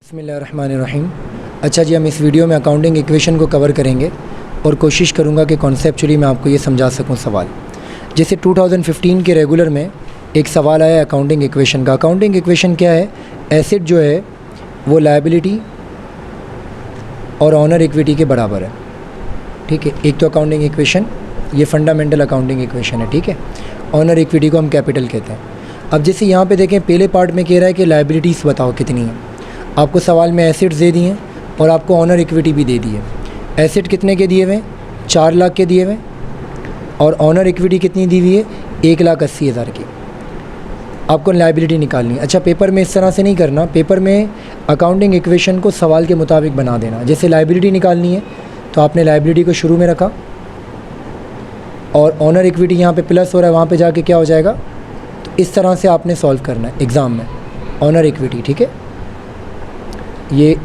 बिस्मिल्लाहिर्रहमानिर्रहीम। अच्छा जी, हम इस वीडियो में अकाउंटिंग इक्वेशन को कवर करेंगे और कोशिश करूँगा कि कॉन्सेप्चुअली मैं आपको ये समझा सकूँ सवाल। जैसे 2015 के रेगुलर में एक सवाल आया अकाउंटिंग इक्वेशन का। अकाउंटिंग इक्वेशन क्या है? एसेट जो है वो लायबिलिटी और ऑनर इक्विटी के बराबर है। ठीक है, एक तो अकाउंटिंग इक्वेशन ये फंडामेंटल अकाउंटिंग इक्वेशन है। ठीक है, ऑनर इक्विटी को हम कैपिटल कहते हैं। अब जैसे यहाँ पे देखें, पहले पार्ट में कह रहा है कि लायबिलिटीज़ बताओ कितनी है। आपको सवाल में एसेट्स दे दिए हैं और आपको ऑनर इक्विटी भी दे दी है। एसेट कितने के दिए हुए? 4 लाख के दिए हुए और ऑनर इक्विटी कितनी दी हुई है? 1,80,000 की। आपको लायबिलिटी निकालनी है। अच्छा, पेपर में इस तरह से नहीं करना, पेपर में अकाउंटिंग इक्वेशन को सवाल के मुताबिक बना देना। जैसे लायबिलिटी निकालनी है तो आपने लायबिलिटी को शुरू में रखा और ऑनर इक्विटी यहाँ पे प्लस हो रहा है, वहाँ पे जाके क्या हो जाएगा, तो इस तरह से आपने सॉल्व करना है एग्ज़ाम में। ऑनर इक्विटी, ठीक है, ये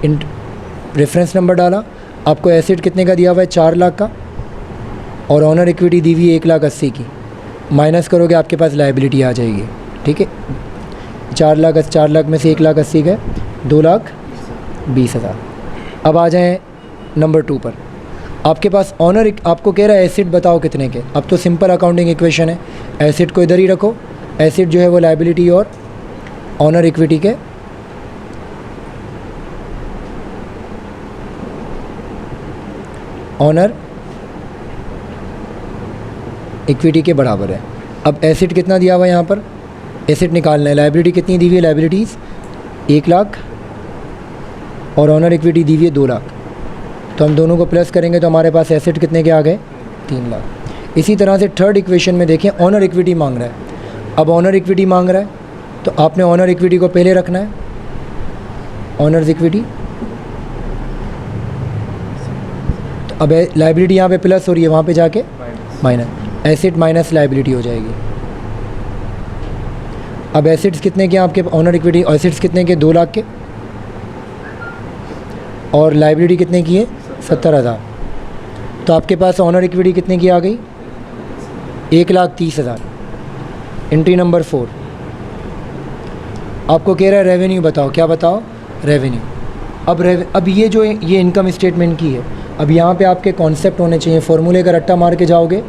रेफरेंस नंबर डाला। आपको एसेट कितने का दिया हुआ है? 4 लाख का और ऑनर इक्विटी दी हुई है 1,80,000 की। माइनस करोगे आपके पास लायबिलिटी आ जाएगी। ठीक है, 4 लाख में से 1,80,000 गए, 2,20,000। अब आ जाएं नंबर 2 पर। आपके पास ऑनर, आपको कह रहा है एसेट बताओ कितने के। अब तो सिंपल अकाउंटिंग इक्वेशन है, एसेट को इधर ही रखो। एसेट जो है वो लायबिलिटी और ऑनर इक्विटी के ऑनर इक्विटी के बराबर है। अब एसेट कितना दिया हुआ है यहाँ पर? एसेट निकालना है। लायबिलिटी कितनी दी हुई है? लायबिलिटीज़ 1 लाख और ऑनर इक्विटी दी हुई है 2 लाख। तो हम दोनों को प्लस करेंगे तो हमारे पास एसेट कितने के आ गए? 3 लाख। इसी तरह से थर्ड इक्वेशन में देखें, ऑनर इक्विटी मांग रहा है। अब ऑनर इक्विटी मांग रहा है तो आपने ऑनर इक्विटी को पहले रखना है। ऑनर्स इक्विटी, अब लायबिलिटी यहाँ पे प्लस हो रही है, वहाँ पे जाके माइनस। एसेट माइनस लायबिलिटी हो जाएगी। अब एसेट्स कितने के आपके? ऑनर इक्विटी एसेट्स कितने के? 2 लाख के और लायबिलिटी कितने की है? 70,000। तो आपके पास ऑनर इक्विटी कितने की आ गई? 1,30,000। Entry number 4। आपको कह रहा है रेवेन्यू बताओ। क्या बताओ? रेवेन्यू। अब ये जो ये इनकम स्टेटमेंट की है। अब यहाँ पे आपके कॉन्सेप्ट होने चाहिए। फॉर्मूले का रट्टा मार के जाओगे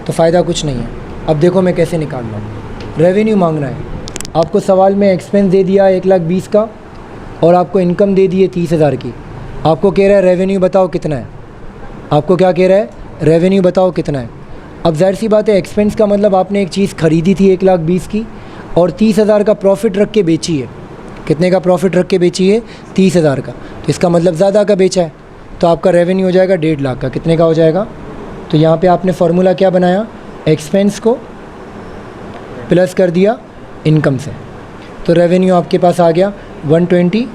तो फ़ायदा कुछ नहीं है। अब देखो मैं कैसे निकाल रहा हूँ। रेवेन्यू मांगना है आपको। सवाल में एक्सपेंस दे दिया 1,20,000 का और आपको इनकम दे दी है 30,000 की। आपको कह रहा है रेवेन्यू बताओ कितना है। आपको क्या कह रहा है? रेवेन्यू बताओ कितना है। अब जाहिर सी बात है, एक्सपेंस का मतलब आपने एक चीज़ ख़रीदी थी 1,20,000 की और 30,000 का प्रॉफिट रख के बेची है। कितने का प्रॉफिट रख के बेची है? 30,000 का। तो इसका मतलब ज़्यादा का बेचा है, तो आपका रेवेन्यू हो जाएगा 1.5 लाख का। कितने का हो जाएगा? तो यहाँ पे आपने फार्मूला क्या बनाया? एक्सपेंस को प्लस कर दिया इनकम से, तो रेवेन्यू आपके पास आ गया 120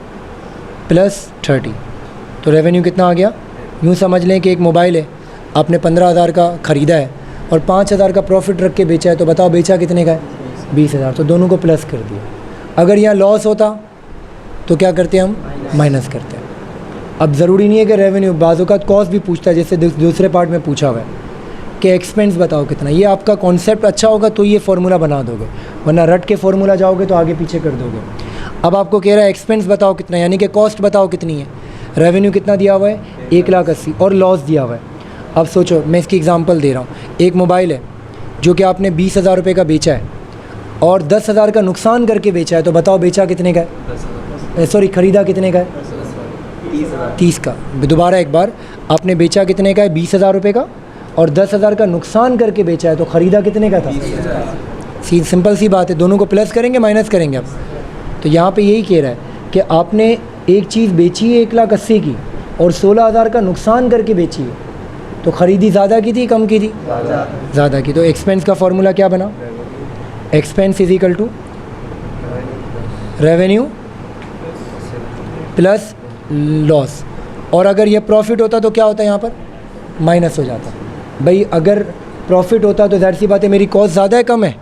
प्लस 30। तो रेवेन्यू कितना आ गया? यूँ समझ लें कि एक मोबाइल है, आपने 15,000 का ख़रीदा है और 5,000 का प्रॉफिट रख के बेचा है। तो बताओ बेचा कितने का है? 20,000। तो दोनों को प्लस कर दिया। अगर यहाँ लॉस होता तो क्या करते हम? माइनस करते हैं। अब ज़रूरी नहीं है कि रेवेन्यू, बाज़ों का कॉस्ट भी पूछता है, जैसे दूसरे पार्ट में पूछा हुआ है कि एक्सपेंस बताओ कितना। ये आपका कॉन्सेप्ट अच्छा होगा तो ये फार्मूला बना दोगे, वरना रट के फार्मूला जाओगे तो आगे पीछे कर दोगे। अब आपको कह रहा है एक्सपेंस बताओ कितना, यानी कि कॉस्ट बताओ कितनी है। रेवेन्यू कितना दिया हुआ है? 1,80,000 और लॉस दिया हुआ है। अब सोचो, मैं इसकी एग्जांपल दे रहा हूँ। एक मोबाइल है जो कि आपने 20,000 रुपये का बेचा है और 10,000 का नुकसान करके बेचा है। तो बताओ बेचा कितने का है? सॉरी, ख़रीदा कितने का है? 30 का। दोबारा एक बार, आपने बेचा कितने का है? 20,000 रुपये का और 10,000 का नुकसान करके बेचा है। तो ख़रीदा कितने का था? सिंपल सी बात है। दोनों को प्लस करेंगे माइनस करेंगे। अब तो यहाँ पे यही कह रहा है कि आपने एक चीज़ बेची है 1,80,000 की और 16,000 का नुकसान करके बेची है। तो ख़रीदी ज़्यादा की थी कम की थी? ज़्यादा की। तो एक्सपेंस का फॉर्मूला क्या बना? Expense is equal to revenue plus loss. और अगर ये प्रॉफिट होता तो क्या होता है? यहाँ पर माइनस हो जाता। भाई अगर प्रॉफिट होता तो जाहिर सी बात है मेरी कॉस्ट ज़्यादा है कम है?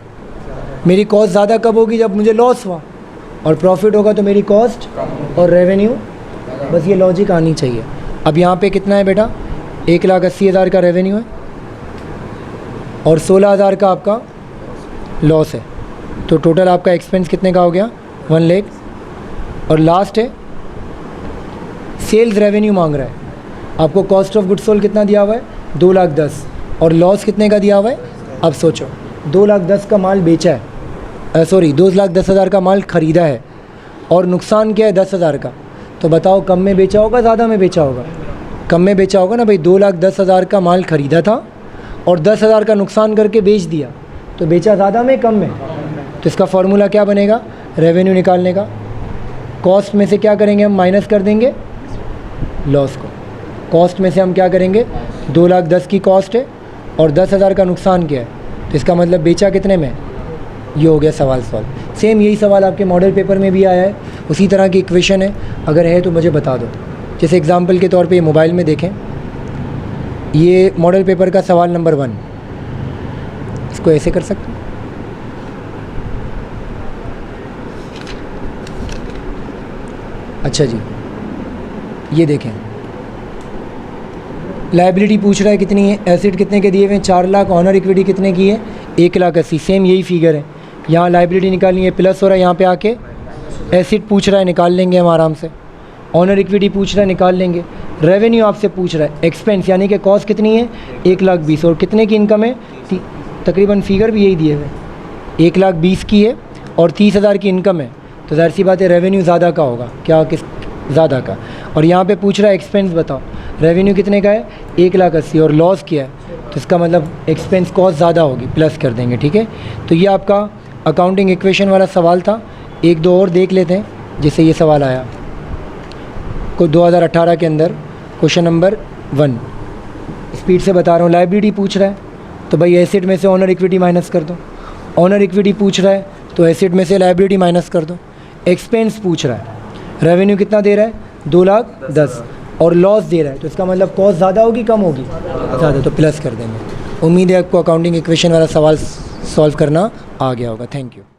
मेरी कॉस्ट ज़्यादा कब होगी? जब मुझे लॉस हुआ। और प्रॉफिट होगा तो मेरी कॉस्ट और रेवेन्यू, बस ये लॉजिक आनी चाहिए। अब यहाँ पे कितना है बेटा? 1,80,000 का रेवेन्यू है और 16,000 का आपका लॉस है। तो टोटल आपका एक्सपेंस कितने का हो गया? 1 लाख। और लास्ट है सेल्स रेवेन्यू मांग रहा है, आपको कॉस्ट ऑफ गुड्स सोल्ड कितना दिया हुआ है 2,10,000 और लॉस कितने का दिया हुआ है। अब सोचो 2,10,000 का माल बेचा है, सॉरी 2,10,000 का माल ख़रीदा है और नुकसान क्या है 10,000 का, तो बताओ कम में बेचा होगा ज़्यादा में बेचा होगा। कम में बेचा होगा ना भाई, 2,10,000 का माल ख़रीदा था और 10,000 का नुकसान करके बेच दिया, तो बेचा ज़्यादा में कम में। तो इसका फार्मूला क्या बनेगा रेवेन्यू निकालने का, कॉस्ट में से क्या करेंगे हम माइनस कर देंगे लॉस को। कॉस्ट में से हम क्या करेंगे 2,10,000 की कॉस्ट है और 10,000 का नुकसान क्या है, तो इसका मतलब बेचा कितने में। ये हो गया सवाल सॉल्व। सेम यही सवाल आपके मॉडल पेपर में भी आया है, उसी तरह की इक्वेशन है, अगर है तो मुझे बता दो। जैसे एग्जांपल के तौर पे ये मोबाइल में देखें, ये मॉडल पेपर का सवाल नंबर 1, इसको ऐसे कर सकते हैं। अच्छा जी, ये देखें लायबिलिटी पूछ रहा है कितनी है, एसेट कितने के दिए हुए हैं 4 लाख, ऑनर इक्विटी कितने की है 1,80,000। सेम यही फिगर है, यहाँ लायबिलिटी निकालनी है प्लस हो रहा है, यहाँ पे आके एसेट पूछ रहा है निकाल लेंगे हम आराम से, ऑनर इक्विटी पूछ रहा है निकाल लेंगे, रेवेन्यू आपसे पूछ रहा है, एक्सपेंस यानी कि कॉस्ट कितनी है 1,20,000 और कितने की इनकम है तकरीबन फिगर भी यही दिए हुए 1,20,000 की है और 30,000 की इनकम है, तो जाहिर सी बात है रेवेन्यू ज़्यादा का होगा, क्या किस ज़्यादा का। और यहाँ पे पूछ रहा है एक्सपेंस बताओ, रेवेन्यू कितने का है 1,80,000 और लॉस किया है, तो इसका मतलब एक्सपेंस कॉस्ट ज़्यादा होगी, प्लस कर देंगे। ठीक है, तो ये आपका अकाउंटिंग इक्वेशन वाला सवाल था। एक दो और देख लेते हैं, जैसे ये सवाल आया को 2018 के अंदर क्वेश्चन नंबर 1, स्पीड से बता रहा हूँ। लायबिलिटी पूछ रहा है तो भाई एसेट में से ऑनर इक्विटी माइनस कर दो, ऑनर इक्विटी पूछ रहा है तो एसेट में से लायबिलिटी माइनस कर दो, एक्सपेंस पूछ रहा है, रेवेन्यू कितना दे रहा है 2,10,000 और लॉस दे रहा है, तो इसका मतलब कॉस्ट ज़्यादा होगी कम होगी ज़्यादा, तो प्लस कर देंगे। उम्मीद है आपको अकाउंटिंग इक्वेशन वाला सवाल सॉल्व करना आ गया होगा। Thank you.